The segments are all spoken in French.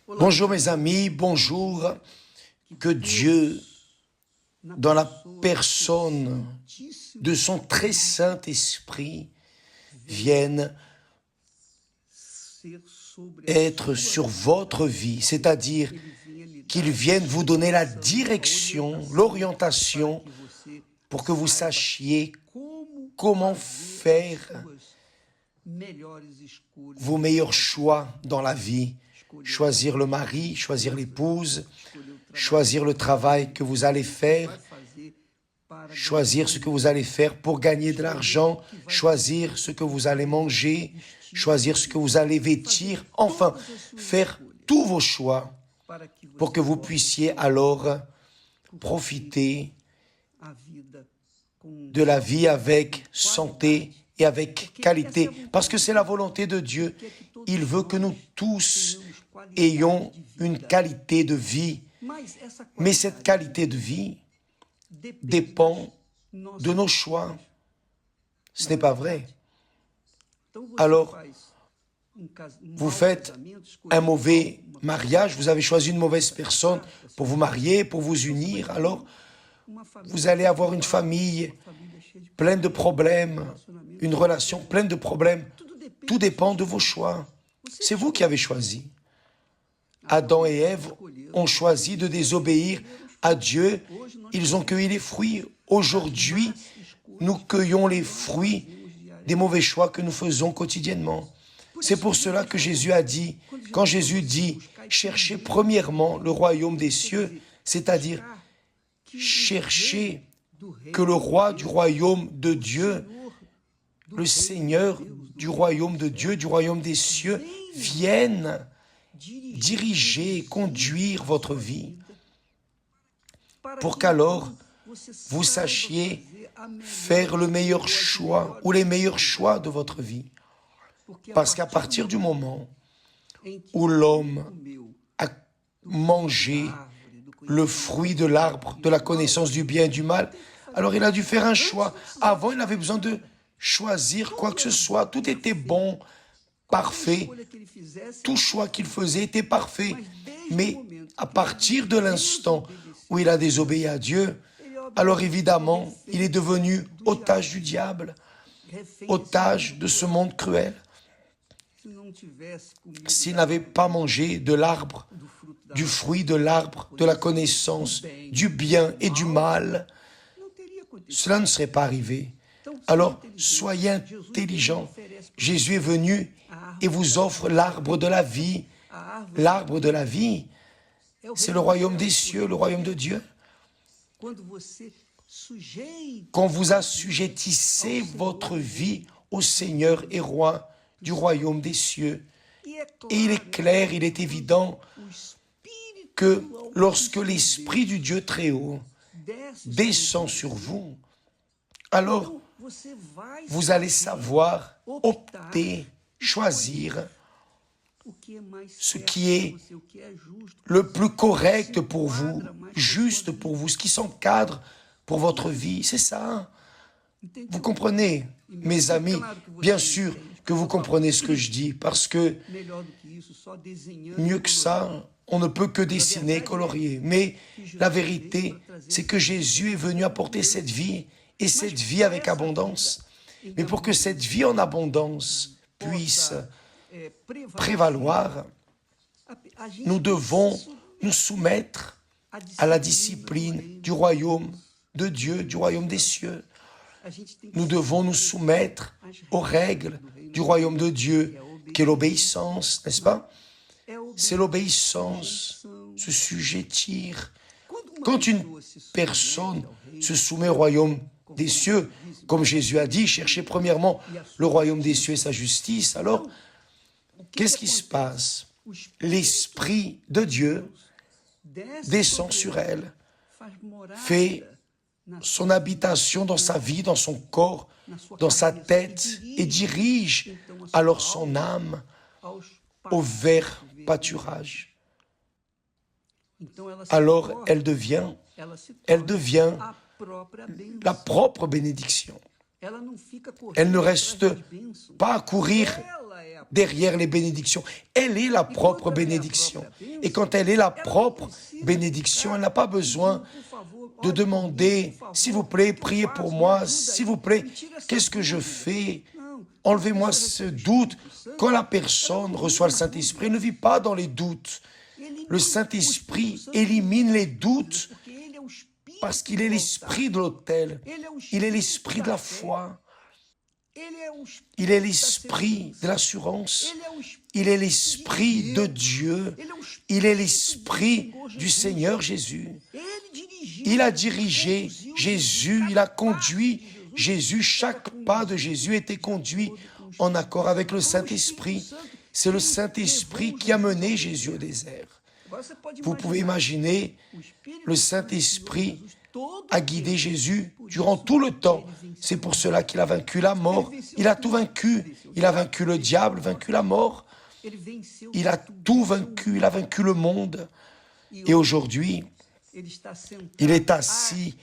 Bonjour mes amis, bonjour. Que Dieu, dans la personne de son très Saint-Esprit, vienne être sur votre vie, c'est-à-dire qu'il vienne vous donner la direction, l'orientation, pour que vous sachiez comment faire vos meilleurs choix dans la vie. Choisir le mari, choisir l'épouse, choisir le travail que vous allez faire, choisir ce que vous allez faire pour gagner de l'argent, choisir ce que vous allez manger, choisir ce que vous allez vêtir, enfin, faire tous vos choix pour que vous puissiez alors profiter de la vie avec santé et avec qualité, parce que c'est la volonté de Dieu. Il veut que nous tous ayons une qualité de vie, mais cette qualité de vie dépend de nos choix. Ce n'est pas vrai. Alors, vous faites un mauvais mariage, vous avez choisi une mauvaise personne pour vous marier, pour vous unir, alors vous allez avoir une famille pleine de problèmes, une relation pleine de problèmes. Tout dépend de vos choix. C'est vous qui avez choisi. Adam et Ève ont choisi de désobéir à Dieu. Ils ont cueilli les fruits. Aujourd'hui, nous cueillons les fruits des mauvais choix que nous faisons quotidiennement. C'est pour cela que Jésus a dit, quand Jésus dit « Cherchez premièrement le royaume des cieux », c'est-à-dire cherchez que le roi du royaume de Dieu, le Seigneur du royaume de Dieu, du royaume des cieux, vienne diriger, conduire votre vie, pour qu'alors vous sachiez faire le meilleur choix ou les meilleurs choix de votre vie. Parce qu'à partir du moment où l'homme a mangé le fruit de l'arbre de la connaissance du bien et du mal, alors il a dû faire un choix. Avant, il n'avait besoin de choisir quoi que ce soit. Tout était bon, parfait. Tout choix qu'il faisait était parfait. Mais à partir de l'instant où il a désobéi à Dieu, alors évidemment, il est devenu otage du diable, otage de ce monde cruel. S'il n'avait pas mangé de l'arbre, du fruit de l'arbre, de la connaissance, du bien et du mal, cela ne serait pas arrivé. Alors, soyez intelligents. Jésus est venu et vous offre l'arbre de la vie. L'arbre de la vie, c'est le royaume des cieux, le royaume de Dieu. Quand vous assujettissez votre vie au Seigneur et Roi du royaume des cieux, et il est clair, il est évident que lorsque l'Esprit du Dieu très haut descend sur vous, alors vous allez savoir opter, choisir ce qui est le plus correct pour vous, juste pour vous, ce qui s'encadre pour votre vie. C'est ça. Vous comprenez, mes amis, bien sûr que vous comprenez ce que je dis, parce que mieux que ça, on ne peut que dessiner, colorier. Mais la vérité, c'est que Jésus est venu apporter cette vie, et cette vie avec abondance. Mais pour que cette vie en abondance puisse prévaloir, nous devons nous soumettre à la discipline du royaume de Dieu, du royaume des cieux. Nous devons nous soumettre aux règles du royaume de Dieu, qui est l'obéissance, n'est-ce pas? C'est l'obéissance, se sujettir. Quand une personne se soumet au royaume des cieux, comme Jésus a dit, cherchez premièrement le royaume des cieux et sa justice, alors, qu'est-ce qui se passe? L'Esprit de Dieu descend sur elle, fait son habitation dans sa vie, dans son corps, dans sa tête, et dirige alors son âme au vert pâturage. Alors elle devient la propre bénédiction. Elle ne reste pas à courir derrière les bénédictions. Elle est la propre bénédiction. Et quand elle est la propre bénédiction, elle n'a pas besoin de demander, s'il vous plaît, priez pour moi, s'il vous plaît, qu'est-ce que je fais? Enlevez-moi ce doute. Quand la personne reçoit le Saint-Esprit, elle ne vit pas dans les doutes. Le Saint-Esprit élimine les doutes parce qu'il est l'esprit de l'autel. Il est l'esprit de la foi. Il est l'esprit de l'assurance. Il est l'esprit de Dieu. Il est l'esprit du Seigneur Jésus. Il a dirigé Jésus, il a conduit Jésus. Chaque pas de Jésus était conduit en accord avec le Saint-Esprit. C'est le Saint-Esprit qui a mené Jésus au désert. Vous pouvez imaginer, le Saint-Esprit a guidé Jésus durant tout le temps. C'est pour cela qu'il a vaincu la mort. Il a tout vaincu. Il a vaincu le diable, vaincu la mort. Il a tout vaincu. Il a vaincu le monde. Et aujourd'hui, il est assis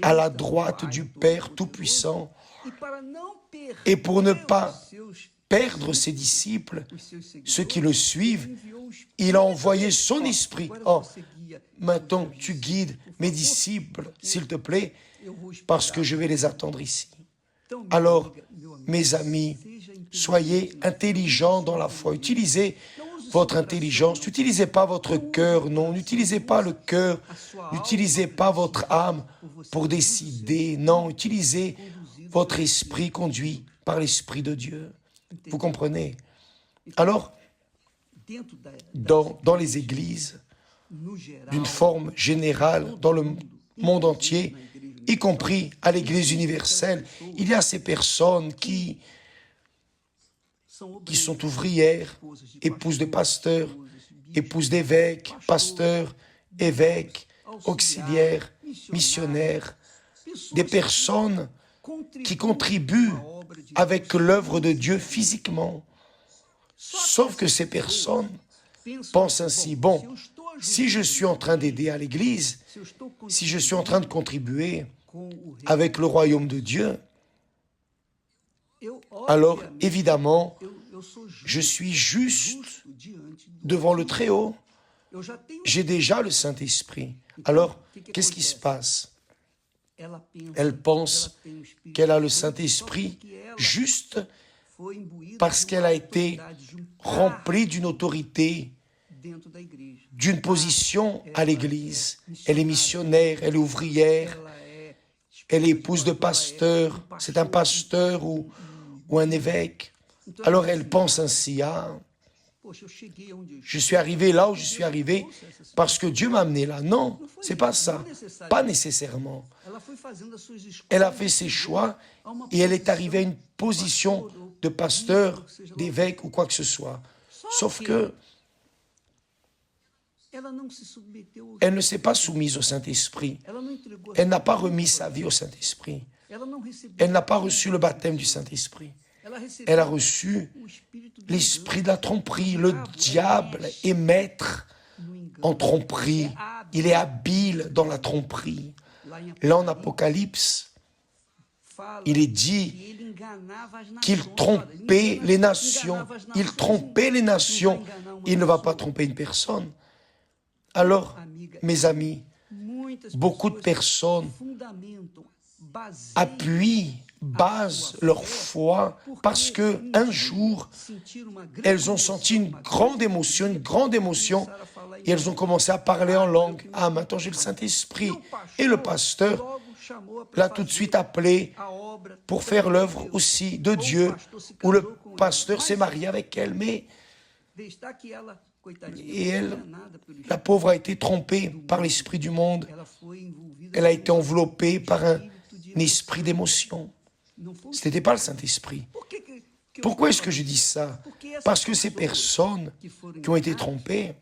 à la droite du Père Tout-Puissant. Et pour ne pas perdre ses disciples, ceux qui le suivent, il a envoyé son esprit. Oh, maintenant tu guides mes disciples, s'il te plaît, parce que je vais les attendre ici. Alors, mes amis, soyez intelligents dans la foi. Utilisez votre intelligence. N'utilisez pas votre cœur, non. N'utilisez pas le cœur. N'utilisez pas votre âme pour décider. Non, utilisez votre esprit conduit par l'Esprit de Dieu. Vous comprenez? Alors, dans les églises, d'une forme générale, dans le monde entier, y compris à l'Église universelle, il y a ces personnes qui sont ouvrières, épouses de pasteurs, épouses d'évêques, pasteurs, évêques, auxiliaires, missionnaires, des personnes qui contribuent avec l'œuvre de Dieu physiquement. Sauf que ces personnes pensent ainsi, bon, si je suis en train d'aider à l'Église, si je suis en train de contribuer avec le royaume de Dieu, alors évidemment, je suis juste devant le Très-Haut. J'ai déjà le Saint-Esprit. Alors, qu'est-ce qui se passe? Elle pense qu'elle a le Saint-Esprit juste parce qu'elle a été remplie d'une autorité, d'une position à l'Église. Elle est missionnaire, elle est ouvrière, elle est épouse de pasteur, c'est un pasteur ou un évêque. Alors elle pense ainsi, ah, je suis arrivé là où je suis arrivé parce que Dieu m'a amené là. Non, c'est pas ça, pas nécessairement. Elle a fait ses choix et elle est arrivée à une position de pasteur, d'évêque ou quoi que ce soit. Sauf que elle ne s'est pas soumise au Saint-Esprit. Elle n'a pas remis sa vie au Saint-Esprit. Elle n'a pas reçu le baptême du Saint-Esprit. Elle a reçu l'esprit de la tromperie. Le diable est maître en tromperie. Il est habile dans la tromperie. Là, en Apocalypse, il est dit qu'il trompait les nations. Il trompait les nations. Il ne va pas tromper une personne. Alors, mes amis, beaucoup de personnes basent leur foi parce que un jour, elles ont senti une grande émotion, et elles ont commencé à parler en langue. Ah, maintenant j'ai le Saint-Esprit. Et le pasteur l'a tout de suite appelé pour faire l'œuvre aussi de Dieu, où le pasteur s'est marié avec elle, et elle, la pauvre, a été trompée par l'esprit du monde. Elle a été enveloppée par un esprit d'émotion. Ce n'était pas le Saint-Esprit. Pourquoi est-ce que je dis ça? Parce que ces personnes qui ont été trompées,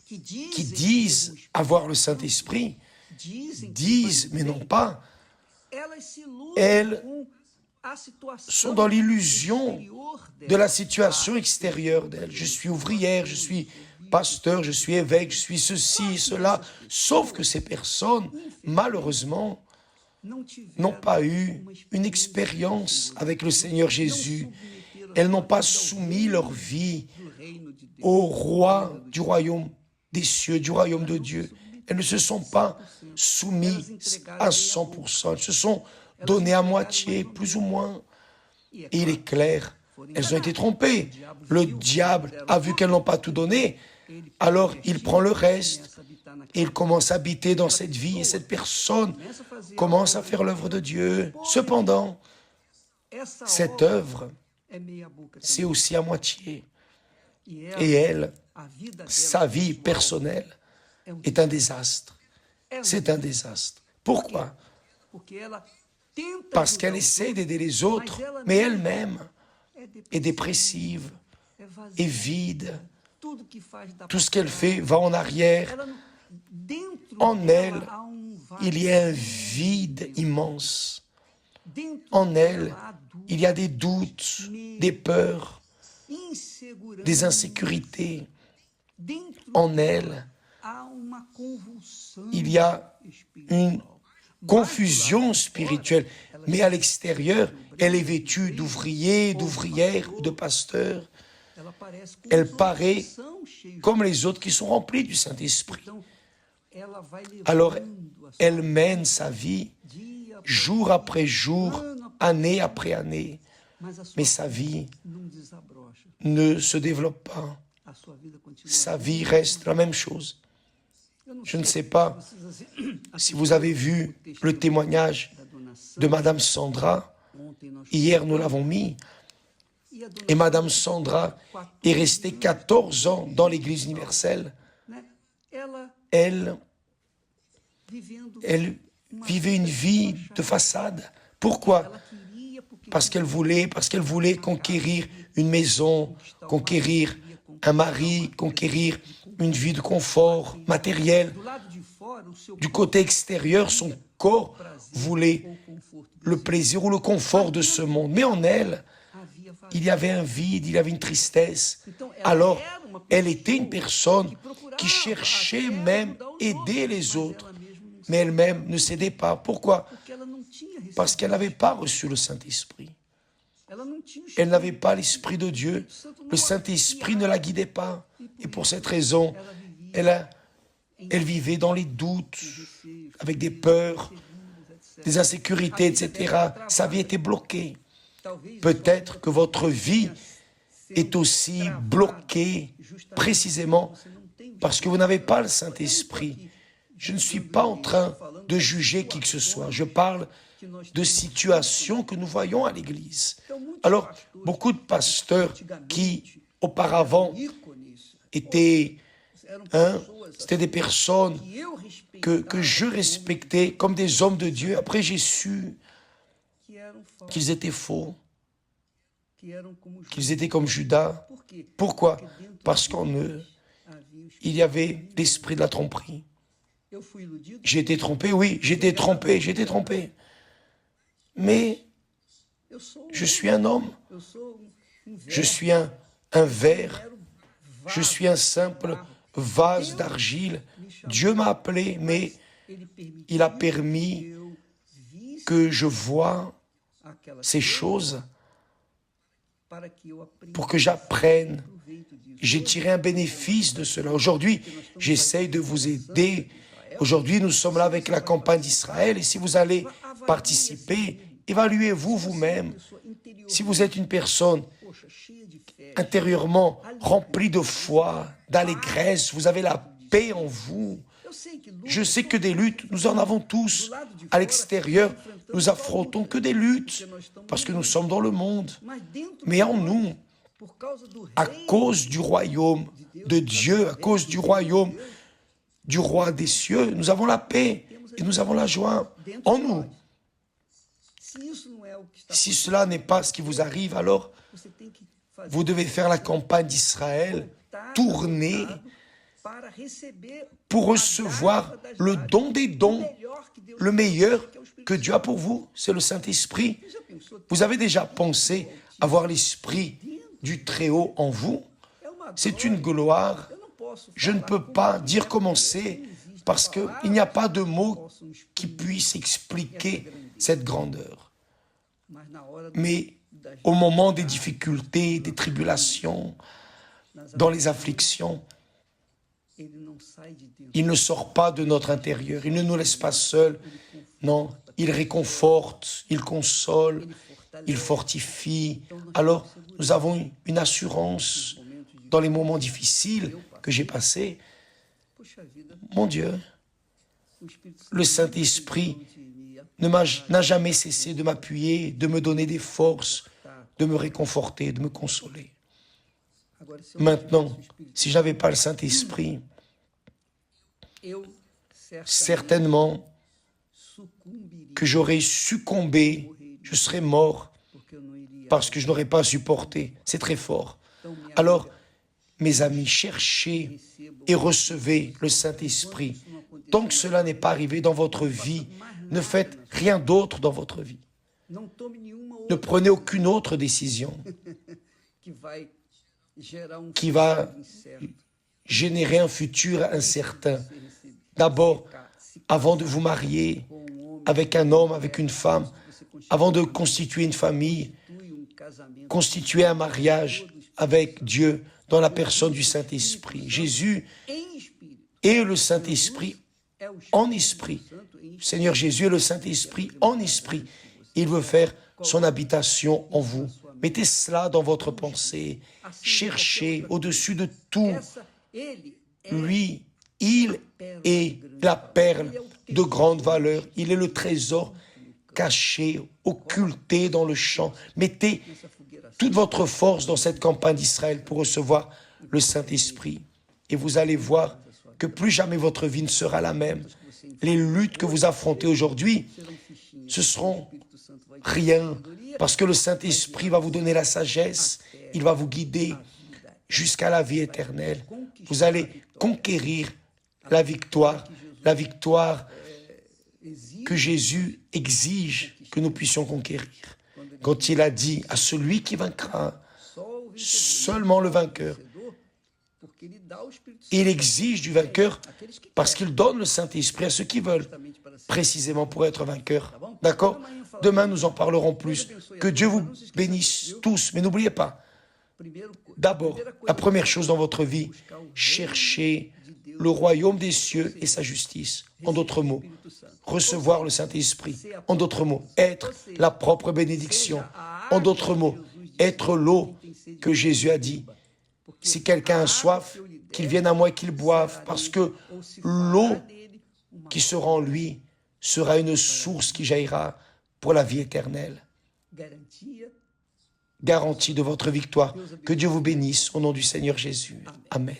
qui disent avoir le Saint-Esprit, disent, mais non pas, elles sont dans l'illusion de la situation extérieure d'elles. Je suis ouvrière, je suis pasteur, je suis évêque, je suis ceci, cela. Sauf que ces personnes, malheureusement, n'ont pas eu une expérience avec le Seigneur Jésus. Elles n'ont pas soumis leur vie au roi du royaume des cieux, du royaume de Dieu. Elles ne se sont pas soumises à 100%. Elles se sont données à moitié, plus ou moins. Et il est clair, elles ont été trompées. Le diable a vu qu'elles n'ont pas tout donné, alors il prend le reste et il commence à habiter dans cette vie et cette personne commence à faire l'œuvre de Dieu. Cependant, cette œuvre, c'est aussi à moitié. Et elle, sa vie personnelle, est un désastre. C'est un désastre. Pourquoi? Parce qu'elle essaie d'aider les autres, mais elle-même est dépressive, est vide. Tout ce qu'elle fait va en arrière. En elle, il y a un vide immense. En elle, il y a des doutes, des peurs, des insécurités. En elle, il y a une confusion spirituelle. Mais à l'extérieur, elle est vêtue d'ouvriers, d'ouvrières ou de pasteurs. Elle paraît comme les autres qui sont remplis du Saint-Esprit. Alors, elle mène sa vie jour après jour, année après année. Mais sa vie ne se développe pas. Sa vie reste la même chose. Je ne sais pas si vous avez vu le témoignage de Madame Sandra. Hier, nous l'avons mis. Et Madame Sandra est restée 14 ans dans l'Église universelle. Elle vivait une vie de façade. Pourquoi? Parce qu'elle voulait conquérir une maison, conquérir un mari, conquérir une vie de confort matériel. Du côté extérieur, son corps voulait le plaisir ou le confort de ce monde. Mais en elle, il y avait un vide, il y avait une tristesse. Alors, elle était une personne qui cherchait même aider les autres, mais elle-même ne cédait pas. Pourquoi? Parce qu'elle n'avait pas reçu le Saint-Esprit. Elle n'avait pas l'Esprit de Dieu. Le Saint-Esprit ne la guidait pas. Et pour cette raison, elle vivait dans les doutes, avec des peurs, des insécurités, etc. Sa vie était bloquée. Peut-être que votre vie est aussi bloquée précisément parce que vous n'avez pas le Saint-Esprit. Je ne suis pas en train de juger qui que ce soit. Je parle de situations que nous voyons à l'Église. Alors, beaucoup de pasteurs qui, auparavant, c'était des personnes que je respectais comme des hommes de Dieu. Après, j'ai su qu'ils étaient faux, qu'ils étaient comme Judas. Pourquoi? Parce qu'en eux, il y avait l'esprit de la tromperie. J'ai été trompé, oui, j'ai été trompé. Mais je suis un homme, je suis un verre, je suis un simple vase d'argile. Dieu m'a appelé, mais il a permis que je voie ces choses pour que j'apprenne. J'ai tiré un bénéfice de cela. Aujourd'hui, j'essaye de vous aider. Aujourd'hui, nous sommes là avec la campagne d'Israël et si vous allez participer, évaluez-vous vous-même. Si vous êtes une personne intérieurement remplie de foi, d'allégresse, vous avez la paix en vous. Je sais que des luttes, nous en avons tous. À l'extérieur, nous affrontons que des luttes parce que nous sommes dans le monde. Mais en nous, à cause du royaume de Dieu, à cause du royaume du roi des cieux, nous avons la paix et nous avons la joie en nous. Si cela n'est pas ce qui vous arrive, alors vous devez faire la campagne d'Israël, tourner pour recevoir le don des dons, le meilleur que Dieu a pour vous, c'est le Saint-Esprit. Vous avez déjà pensé avoir l'Esprit du Très-Haut en vous? C'est une gloire. Je ne peux pas dire comment c'est, parce qu'il n'y a pas de mots qui puissent expliquer cette grandeur. Mais au moment des difficultés, des tribulations, dans les afflictions, il ne sort pas de notre intérieur, il ne nous laisse pas seuls. Non, il réconforte, il console, il fortifie. Alors, nous avons une assurance dans les moments difficiles que j'ai passés. Mon Dieu, le Saint-Esprit n'a jamais cessé de m'appuyer, de me donner des forces, de me réconforter, de me consoler. Maintenant, si je n'avais pas le Saint-Esprit, certainement que j'aurais succombé, je serais mort parce que je n'aurais pas supporté. C'est très fort. Alors, mes amis, cherchez et recevez le Saint-Esprit. Tant que cela n'est pas arrivé dans votre vie, ne faites rien d'autre dans votre vie. Ne prenez aucune autre décision qui va générer un futur incertain. D'abord, avant de vous marier avec un homme, avec une femme, avant de constituer une famille, constituer un mariage avec Dieu dans la personne du Saint-Esprit. Jésus est le Saint-Esprit en esprit. Seigneur Jésus est le Saint-Esprit en esprit. Il veut faire son habitation en vous. Mettez cela dans votre pensée. Cherchez au-dessus de tout. Lui, il est la perle de grande valeur. Il est le trésor caché, occulté dans le champ. Mettez toute votre force dans cette campagne d'Israël pour recevoir le Saint-Esprit. Et vous allez voir que plus jamais votre vie ne sera la même. Les luttes que vous affrontez aujourd'hui, ce seront rien, parce que le Saint-Esprit va vous donner la sagesse, il va vous guider jusqu'à la vie éternelle. Vous allez conquérir la victoire que Jésus exige que nous puissions conquérir. Quand il a dit à celui qui vaincra, seulement le vainqueur, il exige du vainqueur parce qu'il donne le Saint-Esprit à ceux qui veulent, précisément pour être vainqueurs. D'accord? Demain, nous en parlerons plus. Que Dieu vous bénisse tous. Mais n'oubliez pas, d'abord, la première chose dans votre vie, cherchez le royaume des cieux et sa justice. En d'autres mots, recevoir le Saint-Esprit. En d'autres mots, être la propre bénédiction. En d'autres mots, être l'eau que Jésus a dit. Si quelqu'un a soif, qu'il vienne à moi et qu'il boive, parce que l'eau qui sera en lui sera une source qui jaillira pour la vie éternelle. Garantie de votre victoire. Que Dieu vous bénisse au nom du Seigneur Jésus. Amen.